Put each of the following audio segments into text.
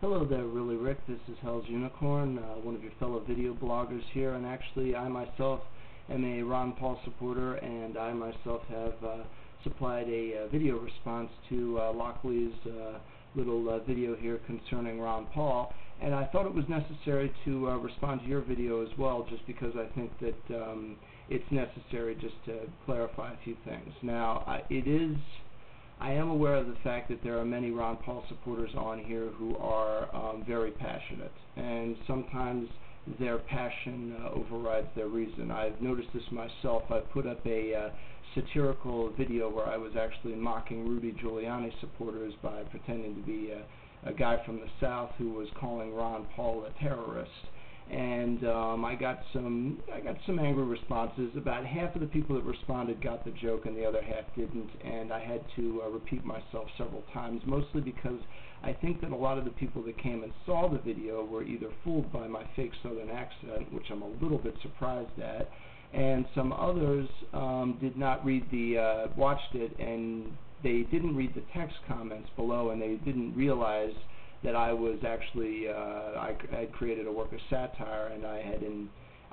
Hello there, Really Rick. This is Hell's Unicorn, one of your fellow video bloggers here, and actually I myself am a Ron Paul supporter, and I myself have supplied a video response to Lockley's little video here concerning Ron Paul, and I thought it was necessary to respond to your video as well, just because I think that it's necessary just to clarify a few things. Now, I am aware of the fact that there are many Ron Paul supporters on here who are very passionate, and sometimes their passion overrides their reason. I've noticed this myself. I put up a satirical video where I was actually mocking Rudy Giuliani supporters by pretending to be a guy from the South who was calling Ron Paul a terrorist. And I got some angry responses. About half of the people that responded got the joke, and the other half didn't. And I had to repeat myself several times, mostly because I think that a lot of the people that came and saw the video were either fooled by my fake Southern accent, which I'm a little bit surprised at, and some others did not read watched it, and they didn't read the text comments below, and they didn't realize that I was actually I had created a work of satire, and I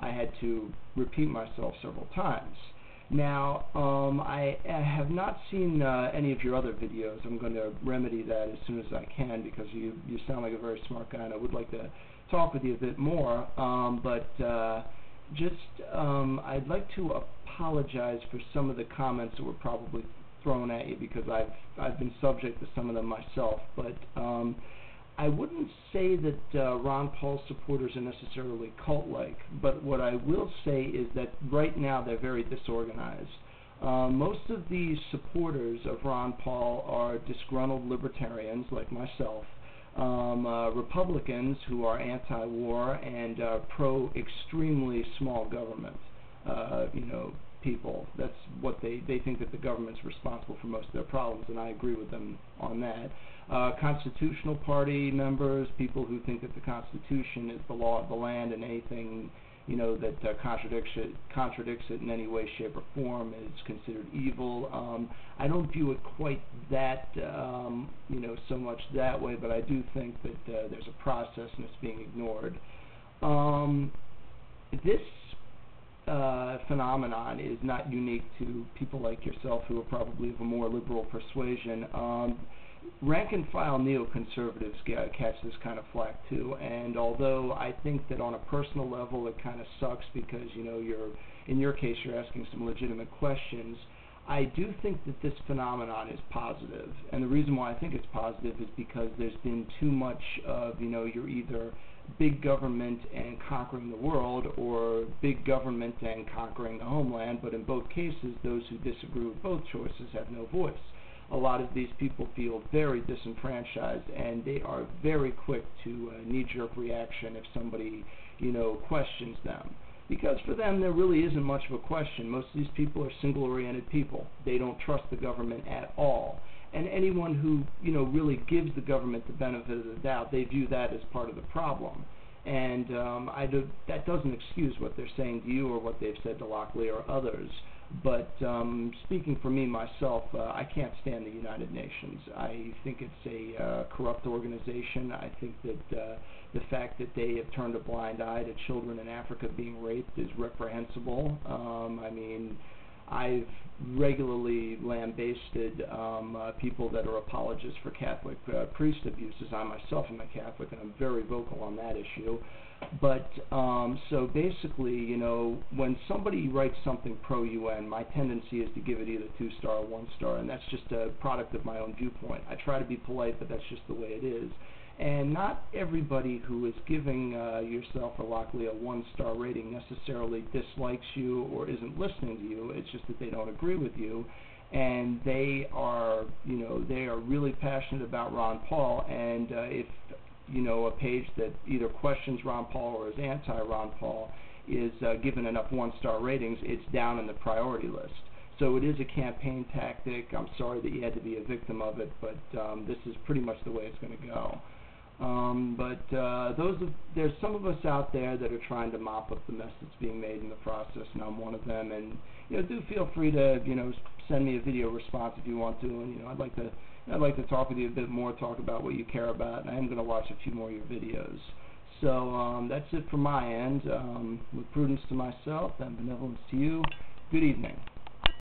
had to repeat myself several times. Now, I have not seen any of your other videos. I'm going to remedy that as soon as I can, because you sound like a very smart guy, and I would like to talk with you a bit more. I'd like to apologize for some of the comments that were probably thrown at you, because I've been subject to some of them myself, but I wouldn't say that Ron Paul supporters are necessarily cult-like, but what I will say is that right now they're very disorganized. Most of the supporters of Ron Paul are disgruntled libertarians like myself, Republicans who are anti-war and pro-extremely small government, people. That's what they think, that the government's responsible for most of their problems, and I agree with them on that. Constitutional Party members, people who think that the Constitution is the law of the land, and anything that contradicts it in any way, shape, or form is considered evil. I don't view it quite that so much that way, but I do think that there's a process and it's being ignored. This phenomenon is not unique to people like yourself who are probably of a more liberal persuasion. Rank-and-file neoconservatives catch this kind of flack too, and although I think that on a personal level it kind of sucks because in your case you're asking some legitimate questions, I do think that this phenomenon is positive, and the reason why I think it's positive is because there's been too much of you're either big government and conquering the world, or big government and conquering the homeland, but in both cases those who disagree with both choices have no voice. A lot of these people feel very disenfranchised, and they are very quick to knee-jerk reaction if somebody questions them, because for them there really isn't much of a question. Most of these people are single-oriented people. They don't trust the government at all, and anyone who really gives the government the benefit of the doubt, they view that as part of the problem. And that doesn't excuse what they're saying to you or what they've said to Lockley or others. But speaking for me myself, I can't stand the United Nations. I think it's a corrupt organization. I think that the fact that they have turned a blind eye to children in Africa being raped is reprehensible. I've regularly lambasted people that are apologists for Catholic priest abuses. I myself am a Catholic, and I'm very vocal on that issue. But so basically, when somebody writes something pro-UN, my tendency is to give it either 2-star or 1-star, and that's just a product of my own viewpoint. I try to be polite, but that's just the way it is. And not everybody who is giving yourself or Lockley a 1-star rating necessarily dislikes you or isn't listening to you. It's just that they don't agree with you, and they are really passionate about Ron Paul. And if a page that either questions Ron Paul or is anti-Ron Paul is given enough 1-star ratings, it's down in the priority list. So it is a campaign tactic. I'm sorry that you had to be a victim of it, but this is pretty much the way it's going to go. There's some of us out there that are trying to mop up the mess that's being made in the process, and I'm one of them. And do feel free to send me a video response if you want to, and I'd like to And I'd like to talk with you a bit more, talk about what you care about, and I am going to watch a few more of your videos. So that's it from my end. With prudence to myself and benevolence to you, good evening.